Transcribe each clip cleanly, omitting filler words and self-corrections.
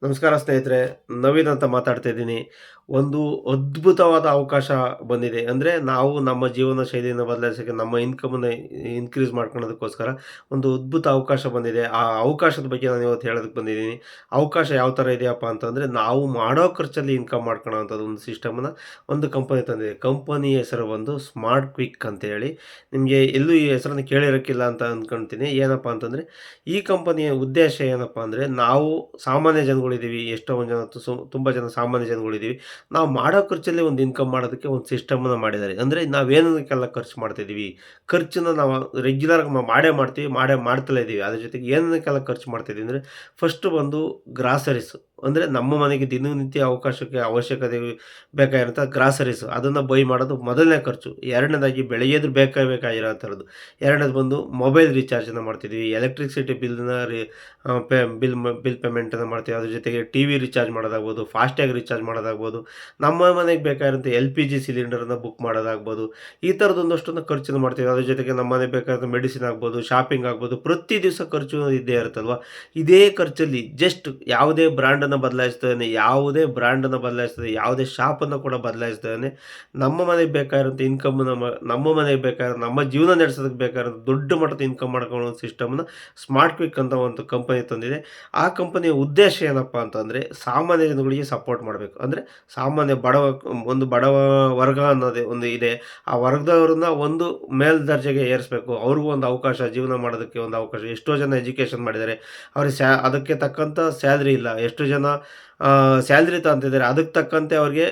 ನಮಸ್ಕಾರ ಸ್ನೇಹಿತರೆ. ನವೀನ್ ಅಂತ ಮಾತಾಡ್ತಾ ಇದ್ದೀನಿ. ಒಂದು ಅದ್ಭುತವಾದ ಅವಕಾಶ ಬಂದಿದೆ. ಅಂದರೆ ನಾವು ನಮ್ಮ ಜೀವನ ಶೈಲಿಯನ್ನು ಬದಲಾಯಿಸೋಕೆ ನಮ್ಮ ಇನ್ಕಮನ್ನ ಇನ್ಕ್ರೀಸ್ ಮಾಡ್ಕೊಳ್ಳೋದಕ್ಕೋಸ್ಕರ ಒಂದು ಅದ್ಭುತ ಅವಕಾಶ ಬಂದಿದೆ. ಆ ಅವಕಾಶದ ಬಗ್ಗೆ ನಾನು ಇವತ್ತು ಹೇಳೋದಕ್ಕೆ ಬಂದಿದ್ದೀನಿ. ಅವಕಾಶ ಯಾವ ಥರ ಇದೆಯಪ್ಪ ಅಂತಂದರೆ, ನಾವು ಮಾಡೋ ಖರ್ಚಲ್ಲಿ ಇನ್ಕಮ್ ಮಾಡ್ಕೊಳ್ಳೋವಂಥದ್ದು ಒಂದು ಸಿಸ್ಟಮನ್ನ ಒಂದು ಕಂಪನಿ ತಂದಿದೆ. ಕಂಪನಿ ಹೆಸರು ಬಂದು ಸ್ಮಾರ್ಟ್ ಕ್ವಿಕ್ ಅಂತೇಳಿ. ನಿಮಗೆ ಎಲ್ಲೂ ಈ ಹೆಸರನ್ನು ಕೇಳಿರೋಕ್ಕಿಲ್ಲ ಅಂತ ಅಂದ್ಕೊಳ್ತೀನಿ. ಏನಪ್ಪ ಅಂತಂದರೆ, ಈ ಕಂಪನಿಯ ಉದ್ದೇಶ ಏನಪ್ಪ ಅಂದರೆ, ನಾವು ಸಾಮಾನ್ಯ ಜನಗಳಿದ್ದೀವಿ. ಎಷ್ಟೋ ಒಂದು ಜನ ತುಂಬ ಜನ ಸಾಮಾನ್ಯ ಜನಗಳಿದ್ದೀವಿ. ನಾವು ಮಾಡೋ ಖರ್ಚಲ್ಲಿ ಒಂದು ಇನ್ಕಮ್ ಮಾಡೋದಕ್ಕೆ ಒಂದು ಸಿಸ್ಟಮನ್ನ ಮಾಡಿದ್ದಾರೆ. ಅಂದರೆ ನಾವೇನಕ್ಕೆಲ್ಲ ಖರ್ಚು ಮಾಡ್ತಿದ್ದೀವಿ, ಖರ್ಚನ್ನ ನಾವು ರೆಗ್ಯುಲರ್‌ಗಿ ಮಾಡೇ ಮಾಡ್ತೀವಿ, ಮಾಡೇ ಮಾಡ್ತಲೇ ಇದ್ದೀವಿ. ಅದ್ರ ಜೊತೆಗೆ ಏನಕ್ಕೆಲ್ಲ ಖರ್ಚು ಮಾಡ್ತಿದ್ದೀವಿ ಅಂದರೆ, ಫಸ್ಟು ಬಂದು ಗ್ರಾಸರೀಸು. ಅಂದರೆ ನಮ್ಮ ಮನೆಗೆ ದಿನನಿತ್ಯ ಅವಶ್ಯಕತೆ ಬೇಕಾಗಿರೋಂಥ ಗ್ರಾಸರೀಸು ಅದನ್ನು ಬೈ ಮಾಡೋದು ಮೊದಲನೇ ಖರ್ಚು. ಎರಡನೇದಾಗಿ ಬೆಳಗ್ಗೆದ್ದು ಬೇಕಾಗಿರೋ ಥರದ್ದು. ಎರಡನೇದು ಬಂದು ಮೊಬೈಲ್ ರೀಚಾರ್ಜನ್ನು ಮಾಡ್ತಿದ್ವಿ, ಎಲೆಕ್ಟ್ರಿಸಿಟಿ ಬಿಲ್‌ನ ರಿ ಪೇ ಬಿಲ್ ಪೇಮೆಂಟನ್ನು ಮಾಡ್ತೀವಿ. ಅದ್ರ ಜೊತೆಗೆ ಟಿವಿ ರೀಚಾರ್ಜ್ ಮಾಡೋದಾಗ್ಬೋದು, ಫಾಸ್ಟ್ಯಾಗ್ ರೀಚಾರ್ಜ್ ಮಾಡೋದಾಗ್ಬೋದು, ನಮ್ಮ ಮನೆಗೆ ಬೇಕಾಗಿರೋಂಥ LPG ಸಿಲಿಂಡರನ್ನ ಬುಕ್ ಮಾಡೋದಾಗ್ಬೋದು. ಈ ಥರದ್ದು ಒಂದಷ್ಟನ್ನು ಖರ್ಚನ್ನು ಮಾಡ್ತೀವಿ. ಅದ್ರ ಜೊತೆಗೆ ನಮ್ಮ ಮನೆಗೆ ಬೇಕಾದ ಮೆಡಿಸಿನ್ ಆಗ್ಬೋದು, ಶಾಪಿಂಗ್ ಆಗ್ಬೋದು, ಪ್ರತಿ ದಿವಸ ಖರ್ಚು ಇದ್ದೇ ಇರುತ್ತಲ್ವ. ಇದೇ ಖರ್ಚಲ್ಲಿ ಜಸ್ಟ್ ಯಾವುದೇ ಬ್ರ್ಯಾಂಡನ್ನು ಬದಲಾಯಿಸದೆ, ಯಾವುದೇ ಶಾಪನ್ನು ಕೂಡ ಬದಲಾಯಿಸದೇನೆ ನಮ್ಮ ಮನೆಗೆ ಬೇಕಾಗಿರೋಂಥ ಇನ್ಕಮನ್ನ ನಮ್ಮ ಮನೆಗೆ ಬೇಕಾಗಿರೋ ನಮ್ಮ ಜೀವನ ನಡೆಸೋದಕ್ಕೆ ಬೇಕಾಗಿರೋ ದೊಡ್ಡ ಮಟ್ಟದ ಇನ್ಕಮ್ ಮಾಡ್ಕೊಳ್ಳೋ ಸಿಸ್ಟಮ್‌ನ ಸ್ಮಾರ್ಟ್ ಕ್ವಿಕ್ ಅಂತ ಒಂದು ಕಂಪನಿ ತಂದಿದೆ. ಆ ಕಂಪನಿಯ ಉದ್ದೇಶ ಏನಪ್ಪ ಅಂತಂದರೆ, ಸಾಮಾನ್ಯ ಜನಗಳಿಗೆ ಸಪೋರ್ಟ್ ಮಾಡಬೇಕು. ಅಂದರೆ ಸಾಮಾನ್ಯ ಬಡವ ವರ್ಗ ಅನ್ನೋದೇ ಒಂದು ಇದೆ. ಆ ವರ್ಗದವ್ರನ್ನ ಒಂದು ಮೇಲ್ದರ್ಜೆಗೆ ಏರಿಸಬೇಕು. ಅವ್ರಿಗೂ ಒಂದು ಅವಕಾಶ, ಜೀವನ ಮಾಡೋದಕ್ಕೆ ಒಂದು ಅವಕಾಶ. ಎಷ್ಟೋ ಜನ ಎಜುಕೇಷನ್ ಮಾಡಿದ್ದಾರೆ. ಅವ್ರಿಗೆ ಅದಕ್ಕೆ ತಕ್ಕಂಥ ಸ್ಯಾಲ್ರಿ ಇಲ್ಲ. ಎಷ್ಟೋ ಜನ ಸ್ಯಾಲ್ರಿ ತಗೊಂತಿದ್ದಾರೆ. ಅದಕ್ಕೆ ತಕ್ಕಂತೆ ಅವ್ರಿಗೆ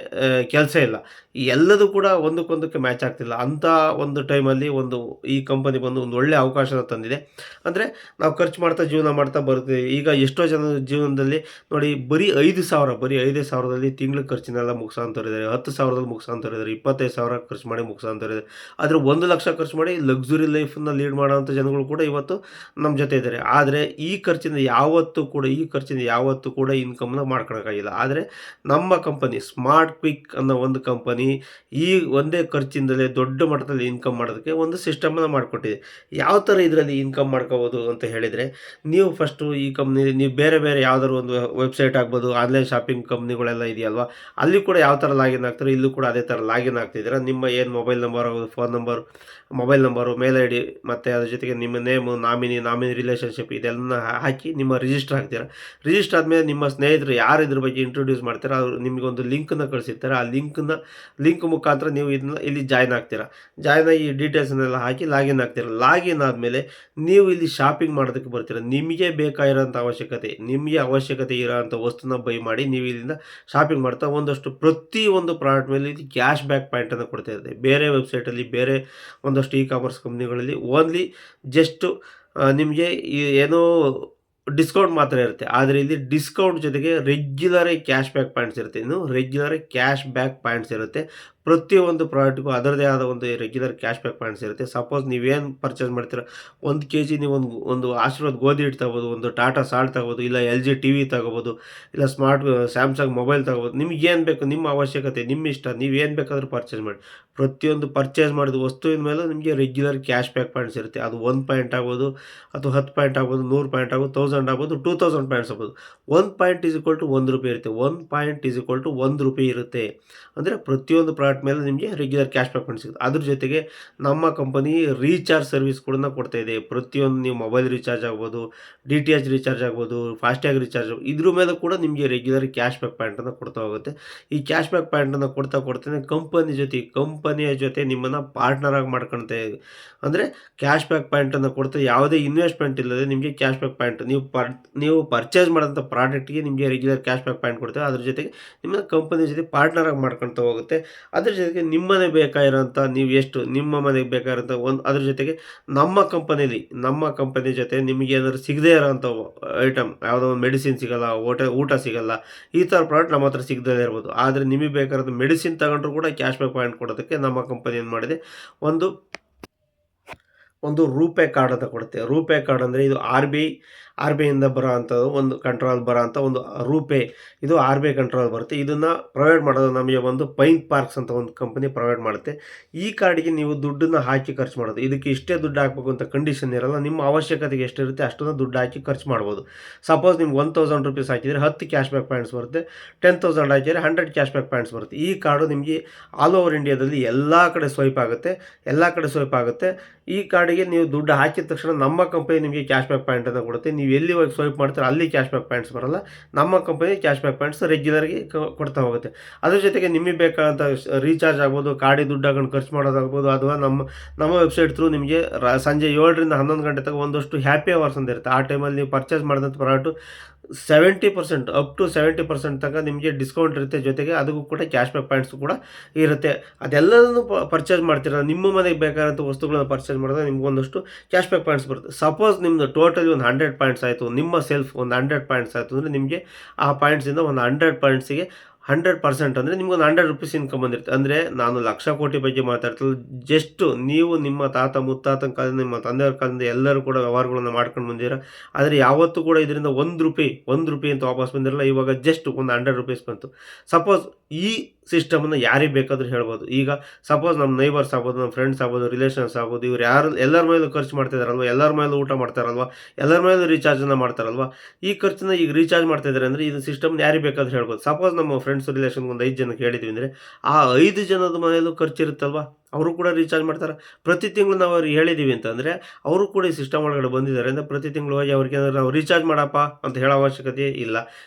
ಕೆಲಸ ಇಲ್ಲ. ಈ ಎಲ್ಲದೂ ಕೂಡ ಒಂದಕ್ಕೊಂದಕ್ಕೆ ಮ್ಯಾಚ್ ಆಗ್ತಿಲ್ಲ. ಅಂಥ ಒಂದು ಟೈಮಲ್ಲಿ ಈ ಕಂಪನಿ ಬಂದು ಒಂದು ಒಳ್ಳೆಯ ಅವಕಾಶನ ತಂದಿದೆ. ಅಂದರೆ ನಾವು ಖರ್ಚು ಮಾಡ್ತಾ ಜೀವನ ಮಾಡ್ತಾ ಬರ್ತೀವಿ. ಈಗ ಎಷ್ಟೋ ಜನ ಜೀವನದಲ್ಲಿ ನೋಡಿ, ಬರೀ 5,000ದಲ್ಲಿ ತಿಂಗ್ಳ ಖರ್ಚನ್ನೆಲ್ಲ ಮುಗಿಸೋಂಥವ್ರಿದ್ದಾರೆ. 10,000ದಲ್ಲಿ ಮುಗಿಸೋಂಥವ್ರಿದ್ದಾರೆ. 25,000 ಖರ್ಚು ಮಾಡಿ ಮುಗಿಸೋಂಥವ್ರಿದ್ದಾರೆ. ಆದರೆ 1,00,000 ಖರ್ಚು ಮಾಡಿ ಲಕ್ಸುರಿ ಲೈಫನ್ನ ಲೀಡ್ ಮಾಡೋವಂಥ ಜನಗಳು ಕೂಡ ಇವತ್ತು ನಮ್ಮ ಜೊತೆ ಇದ್ದಾರೆ. ಆದರೆ ಈ ಖರ್ಚಿಂದ ಯಾವತ್ತೂ ಕೂಡ ಇನ್ಕಮ್‌ನ ಮಾಡ್ಕೊಳಕ್ಕಾಗಿಲ್ಲ. ಆದರೆ ನಮ್ಮ ಕಂಪನಿ ಸ್ಮಾರ್ಟ್ ಕ್ವಿಕ್ ಅನ್ನೋ ಒಂದು ಕಂಪನಿ ಈ ಒಂದೇ ಖರ್ಚಿಂದಲೇ ದೊಡ್ಡ ಮಟ್ಟದಲ್ಲಿ ಇನ್ಕಮ್ ಮಾಡೋದಕ್ಕೆ ಒಂದು ಸಿಸ್ಟಮನ್ನ ಮಾಡಿಕೊಟ್ಟಿದೆ. ಯಾವ ಥರ ಇದರಲ್ಲಿ ಇನ್ಕಮ್ ಮಾಡ್ಕೋಬೋದು ಅಂತ ಹೇಳಿದರೆ, ನೀವು ಫಸ್ಟು ಈ ಕಂಪ್ನಿಲಿ ನೀವು ಬೇರೆ ಯಾವ್ದಾದ್ರು ಒಂದು ವೆಬ್ಸೈಟ್ ಆಗ್ಬೋದು, ಆನ್‌ಲೈನ್ ಶಾಪಿಂಗ್ ಕಂಪ್ನಿಗಳೆಲ್ಲ ಇದೆಯಲ್ವಾ, ಅಲ್ಲಿ ಕೂಡ ಯಾವ ಥರ ಲಾಗಿನ್ ಆಗ್ತೀರೋ ಇಲ್ಲೂ ಕೂಡ ಅದೇ ಥರ ಲಾಗಿನ್ ಆಗ್ತಿದ್ದೀರಾ. ನಿಮ್ಮ ಏನು mobile number, phone number, mobile number, mail ID ಮತ್ತು ಅದ್ರ ಜೊತೆಗೆ ನಿಮ್ಮ ನೇಮು, ನಾಮಿನಿ ರಿಲೇಷನ್‌ಶಿಪ್ ಇದೆಲ್ಲ ಹಾಕಿ ನಿಮ್ಮ ರಿಜಿಸ್ಟರ್ ಆಗ್ತೀರಾ. ರಿಜಿಸ್ಟರ್ ಆದಮೇಲೆ ನಿಮ್ಮ ಸ್ನೇಹಿತರು ಯಾರು ಇದ್ರ ಬಗ್ಗೆ ಇಂಟ್ರೊಡ್ಯೂಸ್ ಮಾಡ್ತೀರೋ ಅವ್ರು ನಿಮಗೊಂದು ಲಿಂಕನ್ನ ಕಳಿಸಿರ್ತಾರೆ. ಆ ಲಿಂಕ್ ಮುಖಾಂತರ ನೀವು ಇದನ್ನ ಇಲ್ಲಿ ಜಾಯ್ನ್ ಆಗ್ತೀರಾ. ಜಾಯ್ನ್ ಆಗಿ ಈ ಡೀಟೇಲ್ಸನ್ನೆಲ್ಲ ಹಾಕಿ ಲಾಗಿನ್ ಆಗ್ತೀರಾ. ಲಾಗಿನ್ ಆದಮೇಲೆ ನೀವು ಇಲ್ಲಿ ಶಾಪಿಂಗ್ ಮಾಡೋದಕ್ಕೆ ಬರ್ತೀರಾ. ನಿಮಗೆ ಅವಶ್ಯಕತೆ ಇರೋಂಥ ವಸ್ತುನ ಬೈ ಮಾಡಿ ನೀವು ಇಲ್ಲಿಂದ ಶಾಪಿಂಗ್ ಮಾಡ್ತಾ ಪ್ರತಿಯೊಂದು ಪ್ರಾಡಕ್ಟ್ ಮೇಲೆ ಇದು ಕ್ಯಾಶ್ ಬ್ಯಾಕ್ ಪಾಯಿಂಟನ್ನು ಕೊಡ್ತಾ ಇದೆ. ಬೇರೆ ವೆಬ್ಸೈಟಲ್ಲಿ, ಬೇರೆ ಒಂದಷ್ಟು ಇ ಕಾಮರ್ಸ್ ಕಂಪ್ನಿಗಳಲ್ಲಿ ಓನ್ಲಿ ಜಸ್ಟು ನಿಮಗೆ ಏನೋ ಡಿಸ್ಕೌಂಟ್ ಮಾತ್ರ ಇರುತ್ತೆ. ಆದರೆ ಇಲ್ಲಿ ಡಿಸ್ಕೌಂಟ್ ಜೊತೆಗೆ ರೆಗ್ಯುಲರಾಗಿ ಕ್ಯಾಶ್ ಬ್ಯಾಕ್ ಪಾಯಿಂಟ್ಸ್ ಇರುತ್ತೆ. ರೆಗ್ಯುಲರಾಗಿ ಕ್ಯಾಶ್ ಬ್ಯಾಕ್ ಪಾಯಿಂಟ್ಸ್ ಇರುತ್ತೆ. ಪ್ರತಿಯೊಂದು ಪ್ರಾಡಕ್ಟ್‌ಗೂ ಅದರದೇ ಆದ ಒಂದು ರೆಗ್ಯುಲರ್ ಕ್ಯಾಶ್ ಬ್ಯಾಕ್ ಪಾಯಿಂಟ್ಸ್ ಇರುತ್ತೆ. ಸಪೋಸ್ ನೀವೇನು ಪರ್ಚೇಸ್ ಮಾಡ್ತೀರಾ, 1 ಕೆಜಿ ನೀವು ಒಂದು ಆಶೀರ್ವಾದ್ ಗೋಧಿ ಹಿಟ್ಟು ತಗೋಬೋದು, ಒಂದು ಟಾಟಾ ಸಾಲ್ಟ್ ತಗೋಬೋದು, ಇಲ್ಲ LG ಟಿವಿ ತಗೋಬೋದು, ಇಲ್ಲ ಸ್ಯಾಮ್ಸಂಗ್ ಮೊಬೈಲ್ ತಗೋಬೋದು. ನಿಮ್ಗೇನು ಬೇಕು, ನಿಮ್ಮ ಅವಶ್ಯಕತೆ, ನಿಮ್ಮ ಇಷ್ಟ, ನೀವೇನು ಬೇಕಾದರೂ ಪರ್ಚೇಸ್ ಮಾಡಿ. ಪ್ರತಿಯೊಂದು ಪರ್ಚೇಸ್ ಮಾಡಿದ ವಸ್ತುವಿನ ಮೇಲೂ ನಿಮಗೆ ರೆಗ್ಯುಲರ್ ಕ್ಯಾಶ್ ಬ್ಯಾಕ್ ಪಾಯಿಂಟ್ಸ್ ಇರುತ್ತೆ. ಅದು 1 ಪಾಯಿಂಟ್ ಆಗ್ಬೋದು, ಅಥವಾ 10 ಪಾಯಿಂಟ್ ಆಗ್ಬೋದು, 100 ಪಾಯಿಂಟ್ ಆಗ್ಬೋದು, 1000 ಆಗ್ಬೋದು, 2000 ಪಾಯಿಂಟ್ಸ್ ಆಗ್ಬೋದು. 1 ಪಾಯಿಂಟ್ ಈಸ್ ಈಕ್ವಲ್ ಟು ₹1 ಇರುತ್ತೆ. 1 ಪಾಯಿಂಟ್ ಈಸ್ ಈಕ್ವಲ್ ಟು ₹1 ಇರುತ್ತೆ. ಅಂದರೆ ಪ್ರತಿಯೊಂದು ಪ್ರಾಡಕ್ಟ್ ಮೇಲೆ ನಿಮಗೆ ರೆಗ್ಯುಲರ್ ಕ್ಯಾಶ್ ಬ್ಯಾಕ್ ಪಾಯಿಂಟ್ ಸಿಗುತ್ತೆ. ಅದ್ರ ಜೊತೆಗೆ ನಮ್ಮ ಕಂಪನಿ ರೀಚಾರ್ಜ್ ಸರ್ವಿಸ್ ಕೂಡ ಕೊಡ್ತಾ ಇದೆ. ಪ್ರತಿಯೊಂದು ನೀವು ಮೊಬೈಲ್ ರೀಚಾರ್ಜ್ ಆಗ್ಬೋದು, DTH ರೀಚಾರ್ಜ್ ಆಗ್ಬೋದು, ಫಾಸ್ಟ್ಯಾಗ್ ರೀಚಾರ್ಜ್ ಇದ್ರ ಮೇಲೆ ಕೂಡ ನಿಮಗೆ ರೆಗ್ಯುಲರ್ ಕ್ಯಾಶ್ ಬ್ಯಾಕ್ ಪಾಯಿಂಟನ್ನು ಕೊಡ್ತಾ ಹೋಗುತ್ತೆ. ಈ ಕ್ಯಾಶ್ ಬ್ಯಾಕ್ ಪಾಯಿಂಟನ್ನು ಕೊಡ್ತಾನೆ ಕಂಪನಿಯ ಜೊತೆ ನಿಮ್ಮನ್ನು ಪಾರ್ಟ್ನರ್ ಆಗಿ ಮಾಡ್ಕೊಳ್ತಾ ಇದೆ. ಅಂದರೆ ಕ್ಯಾಶ್ ಬ್ಯಾಕ್ ಪಾಯಿಂಟನ್ನು ಕೊಡ್ತಾ ಯಾವುದೇ ಇನ್ವೆಸ್ಟ್ಮೆಂಟ್ ಇಲ್ಲದೆ ನಿಮಗೆ ಕ್ಯಾಶ್ ಬ್ಯಾಕ್ ಪಾಯಿಂಟ್ ನೀವು ಪರ್ಚೇಸ್ ಮಾಡೋಂಥ ಪ್ರಾಡಕ್ಟ್‌ಗೆ ನಿಮಗೆ ರೆಗ್ಯುಲರ್ ಕ್ಯಾಶ್ ಬ್ಯಾಕ್ ಪಾಯಿಂಟ್ ಕೊಡ್ತೇವೆ. ಅದ್ರ ಜೊತೆಗೆ ನಿಮ್ಮನ್ನ ಕಂಪನಿ ಜೊತೆ ಪಾರ್ಟ್ನರ್ ಆಗಿ ಮಾಡ್ಕೊಳ್ತಾ ಹೋಗುತ್ತೆ. ಅದ್ರ ಜೊತೆಗೆ ನಿಮ್ಮ ಮನೆಗೆ ಬೇಕಾಗಿರೋಂಥ ಅದ್ರ ಜೊತೆಗೆ ನಮ್ಮ ಕಂಪನಿ ಜೊತೆ ನಿಮಗೆ ಏನಾದ್ರು ಸಿಗದೇ ಇರೋಂಥ ಐಟಮ್, ಯಾವುದೋ ಒಂದು ಮೆಡಿಸಿನ್ ಸಿಗಲ್ಲ, ಊಟ ಸಿಗಲ್ಲ, ಈ ಥರ ಪ್ರಾಡಕ್ಟ್ ನಮ್ಮ ಹತ್ರ ಸಿಗದೇ ಇರ್ಬೋದು. ಆದರೆ ನಿಮಗೆ ಬೇಕಾಗಿರೋದು ಮೆಡಿಸಿನ್ ತಗೊಂಡ್ರು ಕೂಡ ಕ್ಯಾಶ್ ಬ್ಯಾಕ್ ಪಾಯಿಂಟ್ ಕೊಡೋದಕ್ಕೆ ನಮ್ಮ ಕಂಪನಿ ಏನು ಮಾಡಿದೆ, ಒಂದು ರೂಪೇ ಕಾರ್ಡ್ ಅಂತ ಕೊಡುತ್ತೆ. ರೂಪೇ ಕಾರ್ಡ್ ಅಂದರೆ ಇದು ಆರ್ ಬಿ ಐಯಿಂದ ಬರೋ ಅಂಥದ್ದು ಒಂದು ಕಂಟ್ರೋಲ್ ಬರೋ ಅಂಥ ಒಂದು ರೂಪೇ, ಇದು ಆರ್ ಬಿ ಐ ಕಂಟ್ರೋಲ್ ಬರುತ್ತೆ. ಇದನ್ನು ಪ್ರೊವೈಡ್ ಮಾಡೋದು ನಮಗೆ ಒಂದು ಪೈನ್ ಪಾರ್ಕ್ಸ್ ಅಂತ ಒಂದು ಕಂಪನಿ ಪ್ರೊವೈಡ್ ಮಾಡುತ್ತೆ. ಈ ಕಾರ್ಡಿಗೆ ನೀವು ದುಡ್ಡನ್ನು ಹಾಕಿ ಖರ್ಚು ಮಾಡೋದು. ಇದಕ್ಕೆ ಇಷ್ಟೇ ದುಡ್ಡು ಹಾಕಬೇಕು ಅಂತ ಕಂಡೀಷನ್ ಇರಲ್ಲ. ನಿಮ್ಮ ಅವಶ್ಯಕತೆಗೆ ಎಷ್ಟಿರುತ್ತೆ ಅಷ್ಟನ್ನು ದುಡ್ಡು ಹಾಕಿ ಖರ್ಚು ಮಾಡ್ಬೋದು. ಸಪೋಸ್ ನಿಮ್ಗೆ ₹1000 ಹಾಕಿದರೆ 10 ಕ್ಯಾಶ್ ಬ್ಯಾಕ್ ಪಾಯಿಂಟ್ಸ್ ಬರುತ್ತೆ. 10,000 ಹಾಕಿದರೆ 100 ಕ್ಯಾಶ್ ಬ್ಯಾಕ್ ಪಾಯಿಂಟ್ಸ್ ಬರುತ್ತೆ. ಈ ಕಾರ್ಡು ನಿಮಗೆ ಆಲ್ ಓವರ್ ಇಂಡಿಯಾದಲ್ಲಿ ಎಲ್ಲ ಕಡೆ ಸ್ವೈಪ್ ಆಗುತ್ತೆ. ಈ ಕಾರ್ಡಿಗೆ ನೀವು ದುಡ್ಡು ಹಾಕಿದ ತಕ್ಷಣ ನಮ್ಮ ಕಂಪನಿ ನಿಮಗೆ ಕ್ಯಾಶ್ ಬ್ಯಾಕ್ ಪಾಯಿಂಟನ್ನು ಕೊಡುತ್ತೆ. ನೀವು ಎಲ್ಲಿ ಹೋಗಿ ಸ್ವೈಪ್ ಮಾಡ್ತೀರೋ ಅಲ್ಲಿ ಕ್ಯಾಶ್ ಬ್ಯಾಕ್ ಪಾಯಿಂಟ್ಸ್ ಬರಲ್ಲ. ನಮ್ಮ ಕಂಪನಿ ಕ್ಯಾಶ್ ಬ್ಯಾಕ್ ಪಾಯಿಂಟ್ಸ್ ರೆಗ್ಯುಲರ್ಗೆ ಕೊಡ್ತಾ ಹೋಗುತ್ತೆ. ಅದ್ರ ಜೊತೆಗೆ ನಿಮಗೆ ಬೇಕಾದಂಥ ರೀಚಾರ್ಜ್ ಆಗ್ಬೋದು, ಕಾರ್ಡಿಗೆ ದುಡ್ಡು ಹಾಕೊಂಡು ಖರ್ಚು ಮಾಡೋದಾಗ್ಬೋದು, ಅಥವಾ ನಮ್ಮ ವೆಬ್ಸೈಟ್ ಥ್ರೂ ನಿಮಗೆ ಸಂಜೆ 7ರಿಂದ 11 ಗಂಟೆ ತನಕ ಒಂದಷ್ಟು ಹ್ಯಾಪಿ ಅವರ್ಸ್ ಅಂತ ಇರುತ್ತೆ. ಆ ಟೈಮಲ್ಲಿ ನೀವು ಪರ್ಚೇಸ್ ಮಾಡಿದಂಥ ಪ್ರಾಡಕ್ಟು 70% ಅಪ್ ಟು 70% ತನಕ ನಿಮಗೆ ಡಿಸ್ಕೌಂಟ್ ಇರುತ್ತೆ. ಜೊತೆಗೆ ಅದಕ್ಕೂ ಕೂಡ ಕ್ಯಾಶ್ ಬ್ಯಾಕ್ ಪಾಯಿಂಟ್ಸು ಕೂಡ ಇರುತ್ತೆ. ಅದೆಲ್ಲದನ್ನು ಪರ್ಚೇಸ್ ಮಾಡ್ತೀರ, ನಿಮ್ಮ ಮನೆಗೆ ಬೇಕಾದಂಥ ವಸ್ತುಗಳನ್ನು ಪರ್ಚೇಸ್ ಮಾಡಿದ್ರೆ ನಿಮ್ಗೆ ಒಂದಷ್ಟು ಕ್ಯಾಶ್ ಬ್ಯಾಕ್ ಪಾಯಿಂಟ್ಸ್ ಬರುತ್ತೆ. ಸಪೋಸ್ ನಿಮ್ಮದು ಟೋಟಲಿ ಒಂದು 100 ಪಾಯಿಂಟ್ಸ್ ಆಯಿತು, ನಿಮ್ಮ ಸೆಲ್ಫ್ ಒಂದು 100 ಪಾಯಿಂಟ್ಸ್ ಆಯಿತು ಅಂದರೆ ನಿಮಗೆ ಆ ಪಾಯಿಂಟ್ಸಿಂದ ಒಂದು 100 ಪಾಯಿಂಟ್ಸಿಗೆ 100% ಅಂದರೆ ನಿಮ್ಗೊಂದು ₹100 ಇನ್ಕಮ್ ಬಂದಿರುತ್ತೆ. ಅಂದರೆ ನಾನು ಲಕ್ಷ ಕೋಟಿ ಬಗ್ಗೆ ಮಾತಾಡ್ತಿಲ್ಲ. ಜಸ್ಟ್ ನೀವು ನಿಮ್ಮ ತಾತ ಮುತ್ತಾತನ ಕಾಲದಿಂದ, ನಿಮ್ಮ ತಂದೆಯವ್ರ ಕಾಲದಿಂದ ಎಲ್ಲರೂ ಕೂಡ ವ್ಯವಹಾರಗಳನ್ನು ಮಾಡ್ಕೊಂಡು ಬಂದಿರ. ಆದರೆ ಯಾವತ್ತೂ ಕೂಡ ಇದರಿಂದ ₹1 ಅಂತ ವಾಪಸ್ ಬಂದಿರಲ್ಲ. ಇವಾಗ ಜಸ್ಟ್ ಒಂದು ₹100 ಬಂತು. ಸಪೋಸ್ ಈ ಸಿಸ್ಟಮನ್ನು ಯಾರಿಗೆ ಬೇಕಾದರೂ ಹೇಳ್ಬೋದು. ಈಗ ಸಪೋಸ್ ನಮ್ಮ ನೈಬರ್ಸ್ ಆಗ್ಬೋದು, ನಮ್ಮ ಫ್ರೆಂಡ್ಸ್ ಆಗ್ಬೋದು, ರಿಲೇಷನ್ಸ್ ಆಗ್ಬೋದು, ಇವ್ರು ಯಾರು ಎಲ್ಲರ ಮೇಲೂ ಖರ್ಚು ಮಾಡ್ತಿದಾರಲ್ವ, ಎಲ್ಲರ ಮೇಲೂ ಊಟ ಮಾಡ್ತಾರಲ್ವ, ಎಲ್ಲರ ಮೇಲೂ ರೀಚಾರ್ಜನ್ನು ಮಾಡ್ತಾರಲ್ವ. ಈ ಖರ್ಚನ್ನ ಈಗ ರೀಚಾರ್ಜ್ ಮಾಡ್ತಾಯಿದ್ದಾರೆ ಅಂದರೆ ಇದು ಸಿಸ್ಟಮ್ನ ಯಾರಿಗೆ ಬೇಕಾದರೂ ಹೇಳ್ಬೋದು. ಸಪೋಸ್ ನಮ್ಮ ಫ್ರೆಂಡ್ಸ್ ರಿಲೇಷನ್ಗೆ ಒಂದು 5 ಜನಕ್ಕೆ ಹೇಳಿದ್ವಿ ಅಂದರೆ ಆ 5 ಜನದ ಮನೆಯಲ್ಲೂ ಖರ್ಚಿರುತ್ತಲ್ವ, ಅವರು ಕೂಡ ರೀಚಾರ್ಜ್ ಮಾಡ್ತಾರೆ. ಪ್ರತಿ ತಿಂಗಳು ನಾವು ಅವ್ರಿಗೆ ಹೇಳಿದ್ದೀವಿ ಅಂತಂದರೆ ಅವರು ಕೂಡ ಈ ಸಿಸ್ಟಮ್ ಒಳಗಡೆ ಬಂದಿದ್ದಾರೆ ಅಂದರೆ ಪ್ರತಿ ತಿಂಗಳು ಹೋಗಿ ಅವ್ರಿಗೆ ನಾವು ರೀಚಾರ್ಜ್ ಮಾಡಪ್ಪ ಅಂತ ಹೇಳೋ ಅವಶ್ಯಕತೆ ಇಲ್ಲ.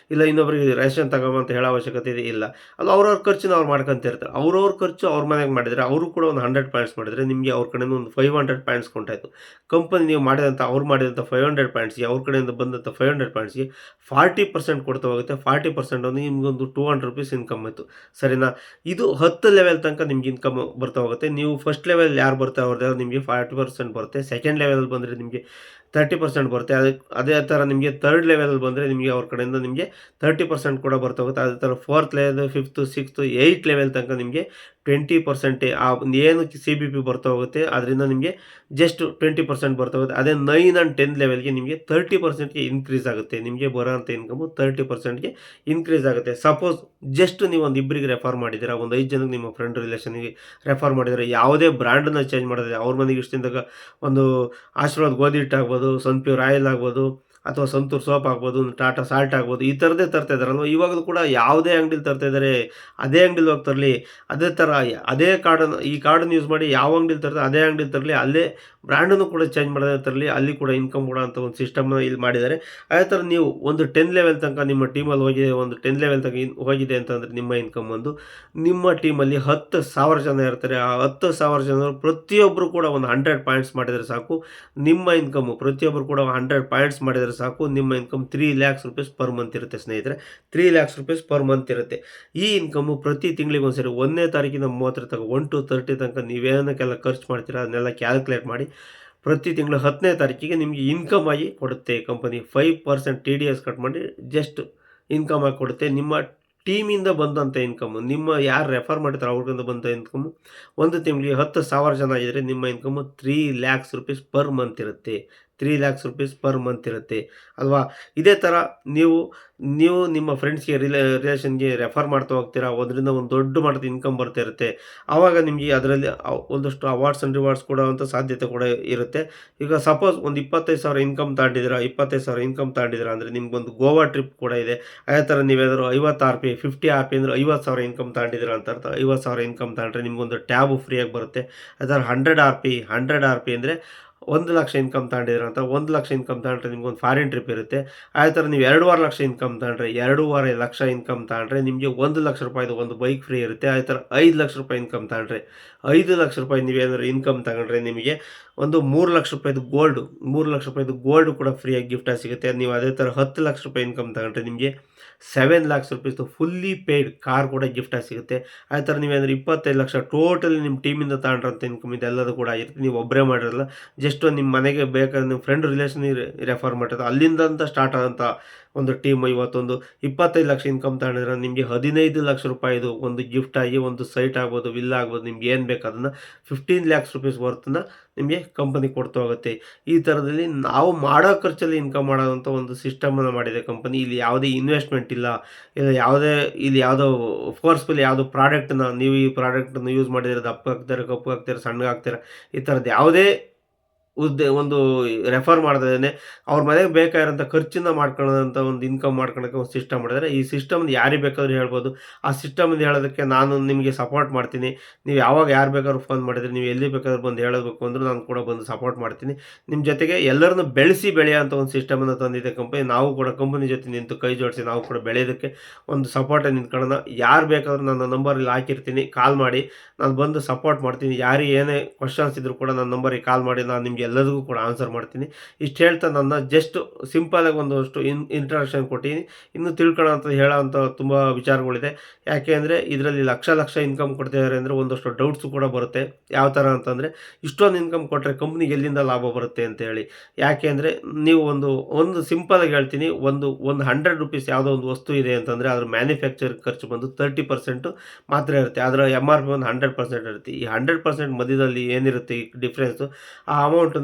ಇನ್ನೊಬ್ಬರಿಗೆ ರೇಷನ್ ತಗೊಂಬ ಅಂತ ಹೇಳೋ ಅವಶ್ಯಕತೆ ಇಲ್ಲ. ಅದು ಅವ್ರವ್ರ ಖರ್ಚನ್ನ ಅವ್ರು ಮಾಡ್ಕೊಂತಿರ್ತಾರೆ. ಅವ್ರವ್ರ ಖರ್ಚು ಅವ್ರ ಮನೆಗೆ ಮಾಡಿದರೆ ಅವರು ಕೂಡ ಒಂದು 100 ಪಾಯಿಂಟ್ಸ್ ಮಾಡಿದರೆ ನಿಮಗೆ ಅವ್ರ ಕಡೆಯಿಂದ ಒಂದು 500 ಪಾಯಿಂಟ್ಸ್ ಕೊಂಟಾಯಿತು. ಕಂಪನಿ ನೀವು ಮಾಡಿದಂಥ 500 ಪಾಯಿಂಟ್ಸ್ಗೆ, ಅವ್ರ ಕಡೆಯಿಂದ ಬಂದಂಥ 500 ಪಾಯಿಂಟ್ಸ್ಗೆ 40% ಕೊಡ್ತಾ ಹೋಗುತ್ತೆ. 40% ಅಂದರೆ ನಿಮಗೊಂದು ₹200 ಇನ್ಕಮ್ ಆಯಿತು. ಸರಿನಾ? ಇದು 10 ಲೆವೆಲ್ ತನಕ ನಿಮ್ಗೆ ಇನ್ಕಮ್ ಬರ್ತಾ ಹೋಗುತ್ತೆ. ನೀವು ಫಸ್ಟ್ ಲೆವೆಲ್ ಯಾರು ಬರ್ತಾ ಅವ್ರದ್ದು ನಿಮಗೆ 40% ಬರುತ್ತೆ. ಸೆಕೆಂಡ್ ಲೆವೆಲಲ್ಲಿ ಬಂದರೆ ನಿಮಗೆ 30% ಬರುತ್ತೆ. ಅದೇ ಥರ ನಿಮಗೆ ಥರ್ಡ್ ಲೆವೆಲಲ್ಲಿ ಬಂದರೆ ನಿಮಗೆ ಅವ್ರ ಕಡೆಯಿಂದ ನಿಮಗೆ 30% ಕೂಡ ಬರ್ತಾ ಹೋಗುತ್ತೆ. ಅದೇ ಥರ 4th level, 5th, 6th, 8th level ತನಕ ನಿಮಗೆ 20% ಏನು CBP ಬರ್ತಾ ಹೋಗುತ್ತೆ ಅದರಿಂದ ನಿಮಗೆ ಜಸ್ಟ್ 20% ಬರ್ತಾ ಹೋಗುತ್ತೆ. ಅದೇ 9 ಆ್ಯಂಡ್ 10 ಲೆವೆಲ್ಗೆ ನಿಮಗೆ 30%ಗೆ ಇನ್ಕ್ರೀಸ್ ಆಗುತ್ತೆ. ನಿಮಗೆ ಬರೋಂಥ ಇನ್ಕಮು 30%ಗೆ ಇನ್ಕ್ರೀಸ್ ಆಗುತ್ತೆ. ಸಪೋಸ್ ಜಸ್ಟ್ ನೀವು ಒಂದು ಇಬ್ಬರಿಗೆ ರೆಫರ್ ಮಾಡಿದ್ದೀರಾ, ಒಂದು 5 ಜನಕ್ಕೆ ನಿಮ್ಮ ಫ್ರೆಂಡ್ ರಿಲೇಷನ್ಗೆ ರೆಫರ್ ಮಾಡಿದರೆ, ಯಾವುದೇ ಬ್ರ್ಯಾಂಡನ್ನು ಚೇಂಜ್ ಮಾಡಿದ್ರೆ, ಅವ್ರ ಮನೆಗೆ ಇಷ್ಟದಿಂದ ಒಂದು ಆಶೀರ್ವಾದ್ ಗೋಧಿ ಹಿಟ್ಟು ಆಗ್ಬೋದು, ಸನ್ಪ್ಯೂರ್ ಆಯಿಲ್ ಆಗ್ಬೋದು, ಅಥವಾ ಸಂತೂರ್ ಸೋಪ್ ಆಗ್ಬೋದು, ಟಾಟಾ ಸಾಲ್ಟ್ ಆಗ್ಬೋದು, ಈ ಥರದ್ದೇ ತರ್ತಾ ಇದ್ದಾರಲ್ವ. ಇವಾಗಲೂ ಕೂಡ ಯಾವುದೇ ಅಂಗಡಿಲಿ ತರ್ತಾ ಇದ್ದಾರೆ, ಅದೇ ಅಂಗಡಿಲಿ ಹೋಗಿ ತರಲಿ. ಅದೇ ಥರ ಅದೇ ಈ ಕಾರ್ಡನ್ನು ಯೂಸ್ ಮಾಡಿ ಯಾವ ಅಂಗಡಿಲಿ ತರ್ತಾರೆ ಅದೇ ಅಂಗಡಿಲಿ ತರಲಿ, ಅಲ್ಲೇ ಬ್ರ್ಯಾಂಡನ್ನು ಕೂಡ ಚೇಂಜ್ ಮಾಡೋದೇ ತರಲಿ, ಅಲ್ಲಿ ಕೂಡ ಇನ್ಕಮ್ ಕೂಡ ಅಂತ ಒಂದು ಸಿಸ್ಟಮ್ನ ಇಲ್ಲಿ ಮಾಡಿದ್ದಾರೆ. ಅದೇ ಥರ ನೀವು ಒಂದು 10 ಲೆವೆಲ್ ತನಕ ನಿಮ್ಮ ಟೀಮಲ್ಲಿ ಹೋಗಿದೆ, ಒಂದು 10 ಲೆವೆಲ್ ತನಕ ಹೋಗಿದೆ ಅಂತಂದರೆ ನಿಮ್ಮ ಇನ್ಕಮ್ ಒಂದು, ನಿಮ್ಮ ಟೀಮಲ್ಲಿ 10,000 ಜನ ಇರ್ತಾರೆ. ಆ 10,000 ಜನರು ಪ್ರತಿಯೊಬ್ಬರು ಕೂಡ ಒಂದು 100 ಪಾಯಿಂಟ್ಸ್ ಮಾಡಿದರೆ ಸಾಕು, ನಿಮ್ಮ ಇನ್ಕಮ್ಮು ಪ್ರತಿಯೊಬ್ಬರು ಕೂಡ 100 ಪಾಯಿಂಟ್ಸ್ ಮಾಡಿದರೆ ಸಾಕು, ನಿಮ್ಮ ಇನ್ಕಮ್ ₹3 lakhs ಪರ್ ಮಂತ್ ಇರುತ್ತೆ ಸ್ನೇಹಿತರೆ. ₹3 lakhs ಪರ್ ಮಂತ್ ಇರುತ್ತೆ. ಈ ಇನ್ಕಮ್ಮು ಪ್ರತಿ ತಿಂಗಳಿಗೆ ಒಂದ್ಸರಿ 1ನೇ ತಾರೀಕಿಂದ 30 ತನಕ 1 to 30 ತನಕ ನೀವೇನಕ್ಕೆಲ್ಲ ಖರ್ಚು ಮಾಡ್ತೀರಾ ಅದನ್ನೆಲ್ಲ ಕ್ಯಾಲ್ಕುಲೇಟ್ ಮಾಡಿ ಪ್ರತಿ ತಿಂಗಳು 10ನೇ ತಾರೀಕಿಗೆ ನಿಮಗೆ ಇನ್ಕಮ್ ಆಗಿ ಕೊಡುತ್ತೆ ಕಂಪನಿ. 5% TDS ಕಟ್ ಮಾಡಿ ಜಸ್ಟ್ ಇನ್ಕಮ್ ಆಗಿ ಕೊಡುತ್ತೆ. ನಿಮ್ಮ ಟೀಮಿಂದ ಬಂದಂಥ ಇನ್ಕಮ್ಮು, ನಿಮ್ಮ ಯಾರು ರೆಫರ್ ಮಾಡ್ತಾರೆ ಅವ್ರಿಂದ ಬಂದ ಇನ್ಕಮ್ಮು, ಒಂದು ತಿಂಗಳಿಗೆ 10,000 ಜನ ಇದ್ದರೆ ನಿಮ್ಮ ಇನ್ಕಮ್ಮು ₹3 lakhs ಪರ್ ಮಂತ್ ಇರುತ್ತೆ. ₹3 lakhs ಪರ್ ಮಂತ್ ಇರುತ್ತೆ ಅಲ್ವಾ. ಇದೇ ಥರ ನೀವು ನಿಮ್ಮ ಫ್ರೆಂಡ್ಸ್ಗೆ ರಿಲೇಷನ್ಗೆ ರೆಫರ್ ಮಾಡ್ತಾ ಹೋಗ್ತೀರಾ, ಅದರಿಂದ ಒಂದು ದೊಡ್ಡ ಮಟ್ಟದ ಇನ್ಕಮ್ ಬರ್ತಾ ಇರುತ್ತೆ. ಆವಾಗ ನಿಮಗೆ ಅದರಲ್ಲಿ ಒಂದಷ್ಟು ಅವಾರ್ಡ್ಸ್ ಆ್ಯಂಡ್ ರಿವಾರ್ಡ್ಸ್ ಕೊಡುವಂಥ ಸಾಧ್ಯತೆ ಕೂಡ ಇರುತ್ತೆ. ಈಗ ಸಪೋಸ್ ಒಂದು 25,000 ಇನ್ಕಮ್ ತಗೊಂಡಿದ್ದೀರಾ ಅಂದರೆ ನಿಮ್ಗೊಂದು ಗೋವಾ ಟ್ರಿಪ್ ಕೂಡ ಇದೆ. ಅದೇ ಥರ ನೀವೇನಾದ್ರು 50 RP 50 RP ಅಂದರೆ 50,000 ಇನ್ಕಮ್ ತಗೊಂಡಿದ್ದೀರಾ ಅಂತ ಅರ್ಥ. 50,000 ಇನ್ಕಮ್ ತಗೊಂಡ್ರೆ ನಿಮ್ಗೊಂದು ಟ್ಯಾಬು ಫ್ರೀಯಾಗಿ ಬರುತ್ತೆ. ಅದೇ ಥರ 100 RP ಅಂದರೆ 1 ಲಕ್ಷ ಇನ್ಕಮ್ ತಗೊಂಡಿದ್ದೀರ ಅಂತ, 1 ಲಕ್ಷ ಇನ್ಕಮ್ ತಗೊಂಡ್ರೆ ನಿಮ್ಗೊಂದು ಫಾರಿನ್ ಟ್ರಿಪ್ ಇರುತ್ತೆ. ಅದೇ ಥರ ನೀವು 2.5 ಲಕ್ಷ ಇನ್ಕಮ್ ತಗೊಂಡ್ರೆ, 2.5 ಲಕ್ಷ ಇನ್ಕಮ್ ತಗೊಂಡ್ರೆ ನಿಮಗೆ ₹1 ಲಕ್ಷ ಒಂದು ಬೈಕ್ ಫ್ರೀ ಇರುತ್ತೆ. ಅದೇ ಥರ ₹5 ಲಕ್ಷ ಇನ್ಕಮ್ ತಗೊಂಡ್ರೆ, ₹5 ಲಕ್ಷ ನೀವೇನಾದ್ರು ಇನ್ಕಮ್ ತಗೊಂಡ್ರೆ ನಿಮಗೆ ಒಂದು ₹3 ಲಕ್ಷ ಗೋಲ್ಡು, ₹3 ಲಕ್ಷ ಗೋಲ್ಡ್ ಕೂಡ ಫ್ರೀಯಾಗಿ ಗಿಫ್ಟಾಗಿ ಸಿಗುತ್ತೆ. ನೀವು ಅದೇ ಥರ ₹10 ಲಕ್ಷ ಇನ್ಕಮ್ ತಗೊಂಡ್ರೆ ನಿಮಗೆ ₹7 lakhs ಫುಲ್ಲಿ ಪೇಯ್ಡ್ ಕಾರ್ ಕೂಡ ಗಿಫ್ಟಾಗಿ ಸಿಗುತ್ತೆ. ಅದೇ ಥರ ನೀವೇಂದ್ರೆ 25 ಲಕ್ಷ ಟೋಟಲಿ ನಿಮ್ಮ ಟೀಮಿಂದ ತಗೊಂಡ್ರಂಥ ಇನ್ಕಮ್ ಇದೆಲ್ಲದೂ ಕೂಡ ಆಗಿರುತ್ತೆ. ನೀವು ಒಬ್ಬರೇ ಮಾಡಿರಲ್ಲ, ಜಸ್ಟ್ ನಿಮ್ಮ ಮನೆಗೆ ಬೇಕಾದ್ರೆ ನಿಮ್ಮ ಫ್ರೆಂಡ್ ರಿಲೇಷನ್ಗೆ ರೆಫರ್ ಮಾಡಿರೋದು ಅಲ್ಲಿಂದ ಸ್ಟಾರ್ಟ್ ಆದಂಥ ಒಂದು ಟೀಮ್ ಇವತ್ತೊಂದು 25,00,000 ಇನ್ಕಮ್ ತಗೊಂಡಿದ್ರೆ ನಿಮಗೆ 15,00,000 ಒಂದು ಗಿಫ್ಟ್ ಆಗಿ ಒಂದು ಸೈಟ್ ಆಗ್ಬೋದು, ವಿಲ್ಲಾ ಆಗ್ಬೋದು, ನಿಮ್ಗೆ ಏನು ಬೇಕು ಅದನ್ನು 15 ಲ್ಯಾಕ್ಸ್ ರೂಪೀಸ್ ವರ್ತ್‌ನ ನಿಮಗೆ ಕಂಪನಿ ಕೊಡ್ತಾ ಹೋಗುತ್ತೆ. ಈ ಥರದಲ್ಲಿ ನಾವು ಮಾಡೋ ಖರ್ಚಲ್ಲಿ ಇನ್ಕಮ್ ಮಾಡೋವಂಥ ಒಂದು ಸಿಸ್ಟಮನ್ನು ಮಾಡಿದೆ ಕಂಪನಿ. ಇಲ್ಲಿ ಯಾವುದೇ ಇನ್ವೆಸ್ಟ್‌ಮೆಂಟ್ ಇಲ್ಲ. ಇಲ್ಲಿ ಯಾವುದೋ ಫೋರ್ಸ್‌ಫುಲಿ ಯಾವುದೋ ಪ್ರಾಡಕ್ಟ್‌ನ ನೀವು ಈ ಪ್ರಾಡಕ್ಟನ್ನು ಯೂಸ್ ಮಾಡಿದ್ರೆ ದಪ್ಪಗಾಗ್ತೀರಾ, ಕಪ್ಪಗಾಗ್ತೀರಾ, ಸಣ್ಣಗಾಗ್ತೀರಾ ಈ ಥರದ್ದು ಯಾವುದೇ ಒಂದು ರೆಫರ್ ಮಾಡ್ದೇನೆ ಅವ್ರ ಮನೆಗೆ ಬೇಕಾಗಿರೋಂಥ ಖರ್ಚನ್ನ ಮಾಡ್ಕೊಳ್ಳೋಂಥ ಒಂದು ಇನ್ಕಮ್ ಮಾಡ್ಕೊಳಕ್ಕೆ ಒಂದು ಸಿಸ್ಟಮ್ ಮಾಡಿದ್ದಾರೆ. ಈ ಸಿಸ್ಟಮ್‌ನ ಯಾರಿಗೆ ಬೇಕಾದ್ರೂ ಹೇಳ್ಬೋದು. ಆ ಸಿಸ್ಟಮ್‌ನ ಹೇಳೋದಕ್ಕೆ ನಾನು ನಿಮಗೆ ಸಪೋರ್ಟ್ ಮಾಡ್ತೀನಿ. ನೀವು ಯಾವಾಗ ಯಾರು ಬೇಕಾದ್ರೂ ಫೋನ್ ಮಾಡಿದ್ರೆ, ನೀವು ಎಲ್ಲಿ ಬೇಕಾದ್ರೂ ಬಂದು ಹೇಳಬೇಕು ಅಂದ್ರೂ ನಾನು ಕೂಡ ಬಂದು ಸಪೋರ್ಟ್ ಮಾಡ್ತೀನಿ. ನಿಮ್ಮ ಜೊತೆಗೆ ಎಲ್ಲರನ್ನು ಬೆಳೆಯುವಂಥ ಒಂದು ಸಿಸ್ಟಮನ್ನು ತಂದಿದೆ ಕಂಪನಿ. ನಾವು ಕೂಡ ಕಂಪನಿ ಜೊತೆ ನಿಂತು ಕೈ ಜೋಡಿಸಿ ನಾವು ಕೂಡ ಬೆಳೆಯೋದಕ್ಕೆ ಒಂದು ಸಪೋರ್ಟಾಗಿ ನಿಂತ್ಕೊಳ್ಳೋಣ. ಯಾರು ಬೇಕಾದ್ರೂ ನನ್ನ ನಂಬರ್ ಇಲ್ಲಿ ಹಾಕಿರ್ತೀನಿ. ಕಾಲ್ ಮಾಡಿ ನಾನು ಬಂದು ಸಪೋರ್ಟ್ ಮಾಡ್ತೀನಿ. ಯಾರಿಗೆ ಏನೇ ಕ್ವೆಶ್ಚನ್ಸ್ ಇದ್ರೂ ಕೂಡ ನನ್ನ ನಂಬರಿಗೆ ಕಾಲ್ ಮಾಡಿ ನಾನು ನಿಮ್ಗೆ ಎಲ್ಲರಿಗೂ ಕೂಡ ಆನ್ಸರ್ ಮಾಡ್ತೀನಿ. ಇಷ್ಟು ಹೇಳ್ತಾ ನನ್ನ ಜಸ್ಟ್ ಸಿಂಪಲಾಗಿ ಒಂದಷ್ಟು ಇಂಟ್ರಡಕ್ಷನ್ ಕೊಟ್ಟಿದ್ದೀನಿ. ಇನ್ನೂ ತಿಳ್ಕೊಳ್ಳೋ ಅಂತ ಹೇಳೋವಂಥ ತುಂಬ ವಿಚಾರಗಳಿದೆ. ಯಾಕೆ ಅಂದರೆ ಇದರಲ್ಲಿ ಲಕ್ಷ ಲಕ್ಷ ಇನ್ಕಮ್ ಕೊಡ್ತಿದ್ದಾರೆ ಅಂದರೆ ಒಂದಷ್ಟು ಡೌಟ್ಸು ಕೂಡ ಬರುತ್ತೆ. ಯಾವ ಥರ ಅಂತಂದರೆ ಇಷ್ಟೊಂದು ಇನ್ಕಮ್ ಕೊಟ್ಟರೆ ಕಂಪ್ನಿಗೆ ಎಲ್ಲಿಂದ ಲಾಭ ಬರುತ್ತೆ ಅಂತೇಳಿ. ಯಾಕೆ ಅಂದರೆ ನೀವು ಒಂದು ಸಿಂಪಲಾಗಿ ಹೇಳ್ತೀನಿ. ಒಂದು ₹100 ಯಾವುದೋ ಒಂದು ವಸ್ತು ಇದೆ ಅಂತಂದರೆ ಅದ್ರ ಮ್ಯಾನುಫ್ಯಾಕ್ಚರಿಂಗ್ ಖರ್ಚು ಬಂದು 30% ಮಾತ್ರ ಇರುತ್ತೆ. ಅದರ MRP ಒಂದು 100% ಇರುತ್ತೆ. ಈ 100% ಮಧ್ಯದಲ್ಲಿ ಏನಿರುತ್ತೆ ಈ ಡಿಫ್ರೆನ್ಸು, ಆ ಅಮೌಂಟನ್ನ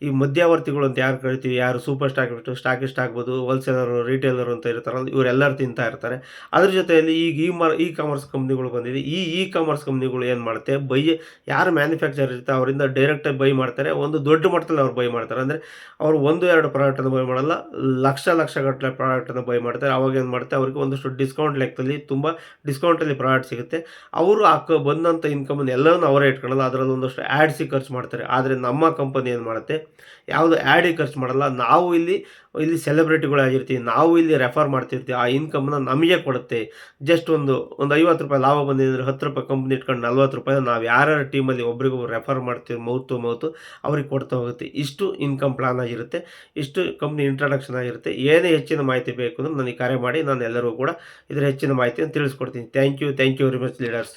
ಈ ಮಧ್ಯವರ್ತಿಗಳು ಅಂತ ಯಾರು ಕರಿತೀವಿ, ಯಾರು ಸೂಪರ್ ಸ್ಟಾಕಿಸ್ಟ್ ಆಗ್ಬೋದು, ಹೋಲ್ಸೇಲರು, ರಿಟೇಲರು ಅಂತ ಇರ್ತಾರಲ್ಲ, ಇವರೆಲ್ಲರೂ ತಿಂತಾ ಇರ್ತಾರೆ. ಅದ್ರ ಜೊತೆಯಲ್ಲಿ ಈಗ ಇ ಕಾಮರ್ಸ್ ಕಂಪ್ನಿಗಳು ಬಂದಿದೆ. ಈ ಕಾಮರ್ಸ್ ಕಂಪ್ನಿಗಳು ಏನು ಮಾಡುತ್ತೆ, ಯಾರು ಮ್ಯಾನುಫ್ಯಾಕ್ಚರ್ ಇರುತ್ತೆ ಅವರಿಂದ ಡೈರೆಕ್ಟಾಗಿ ಬೈ ಮಾಡ್ತಾರೆ. ಒಂದು ದೊಡ್ಡ ಮಟ್ಟದಲ್ಲಿ ಅವ್ರು ಬೈ ಮಾಡ್ತಾರೆ. ಅಂದರೆ ಅವರು 1-2 ಪ್ರಾಡಕ್ಟನ್ನು ಬೈ ಮಾಡಲ್ಲ, ಲಕ್ಷಗಟ್ಟಲೆ ಪ್ರಾಡಕ್ಟನ್ನು ಬೈ ಮಾಡ್ತಾರೆ. ಅವಾಗ ಏನು ಮಾಡುತ್ತೆ, ಅವರಿಗೆ ಒಂದಷ್ಟು ಡಿಸ್ಕೌಂಟ್ ಲೆಕ್ಕದಲ್ಲಿ ತುಂಬ ಡಿಸ್ಕೌಂಟಲ್ಲಿ ಪ್ರಾಡಕ್ಟ್ ಸಿಗುತ್ತೆ. ಅವರು ಬಂದಂಥ ಇನ್ಕಮನ್ನು ಎಲ್ಲವನ್ನೂ ಅವರೇ ಇಟ್ಕೊಳ್ಳಲ್ಲ. ಅದರಲ್ಲಿ ಒಂದಷ್ಟು ಆ್ಯಡ್ಸಿಗೆ ಖರ್ಚು ಮಾಡ್ತಾರೆ. ಆದರೆ ನಮ್ಮ ಕಂಪನಿ ಏನು ಮಾಡುತ್ತೆ, ಯಾವುದು ಆ್ಯಡಿಗೆ ಖರ್ಚು ಮಾಡಲ್ಲ. ನಾವು ಇಲ್ಲಿ ಸೆಲೆಬ್ರಿಟಿಗಳಾಗಿರ್ತೀವಿ, ನಾವು ಇಲ್ಲಿ ರೆಫರ್ ಮಾಡ್ತಿರ್ತೀವಿ. ಆ ಇನ್ಕಮ್ನ ನಮಗೆ ಕೊಡುತ್ತೆ. ಜಸ್ಟ್ ಒಂದು ₹50 ಲಾಭ ಬಂದಿದೆ ಅಂದರೆ ₹10 ಕಂಪ್ನಿ ಇಟ್ಕೊಂಡು ₹40 ನಾವು ಯಾರ್ಯಾರ ಟೀಮಲ್ಲಿ ಒಬ್ರಿಗೊಬ್ರು ರೆಫರ್ ಮಾಡ್ತೀವಿ ಮೌತ್ ಟು ಮೌತು ಅವ್ರಿಗೆ ಕೊಡ್ತಾ ಹೋಗುತ್ತೆ. ಇಷ್ಟು ಇನ್ಕಮ್ ಪ್ಲಾನ್ ಆಗಿರುತ್ತೆ. ಇಷ್ಟು ಕಂಪ್ನಿ ಇಂಟ್ರಡಕ್ಷನ್ ಆಗಿರುತ್ತೆ. ಏನೇ ಹೆಚ್ಚಿನ ಮಾಹಿತಿ ಬೇಕು ಅಂದ್ರೆ ನನಗೆ ಕರೆ ಮಾಡಿ, ನಾನು ಎಲ್ಲರಿಗೂ ಕೂಡ ಇದರ ಹೆಚ್ಚಿನ ಮಾಹಿತಿಯನ್ನು ತಿಳಿಸ್ಕೊಡ್ತೀನಿ. Thank you very much leaders.